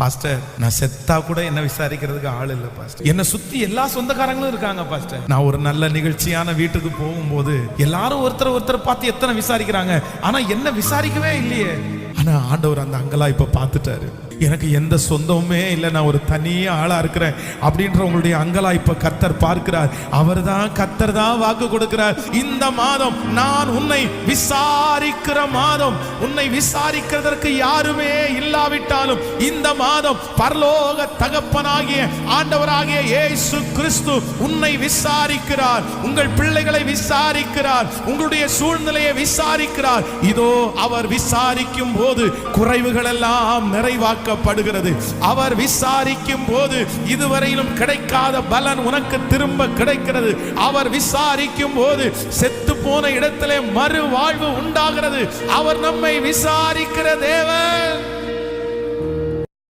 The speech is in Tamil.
பாஸ்டர், நான் செத்தா கூட என்ன விசாரிக்கிறதுக்கு ஆள் இல்லை பாஸ்டர். என்ன சுத்தி எல்லா சொந்தக்காரங்களும் இருக்காங்க பாஸ்டர். நான் ஒரு நல்ல நிகழ்ச்சியான வீட்டுக்கு போகும்போது எல்லாரும் ஒருத்தர் பார்த்து எத்தனை விசாரிக்கிறாங்க, ஆனா என்ன விசாரிக்கவே இல்லையே. ஆனா ஆண்டவர் அந்த அங்கலாய்ப்பை பார்த்துட்டாரு. எனக்கு எந்த சொந்தமுமே இல்லை, நான் ஒரு தனி ஆளா இருக்கிறேன் அப்படின்ற உங்களுடைய அங்கலாய்ப்பை கர்த்தர் பார்க்கிறார். கர்த்தர் தான் வாக்கு கொடுக்கிறார். இந்த மாதம் நான் உன்னை விசாரிக்கிற மாதம். உன்னை விசாரிக்கிறதற்கு யாருமே இல்லாவிட்டாலும் இந்த மாதம் பரலோக தகப்பனாகிய ஆண்டவராகிய இயேசு கிறிஸ்து உன்னை விசாரிக்கிறார். உங்கள் பிள்ளைகளை விசாரிக்கிறார். உங்களுடைய சூழ்நிலையை விசாரிக்கிறார். இதோ அவர் விசாரிக்கும் போது குறைவுகள் எல்லாம் நிறைவாக்க அவர் விசாரிக்கும் போது இதுவரையிலும் கிடைக்காத பலன் உனக்கு திரும்ப கிடைக்கிறது. அவர் விசாரிக்கும் போது செத்து போன இடத்திலே மறு வாழ்வு உண்டாகிறது. அவர் நம்மை விசாரிக்கிற தேவன்.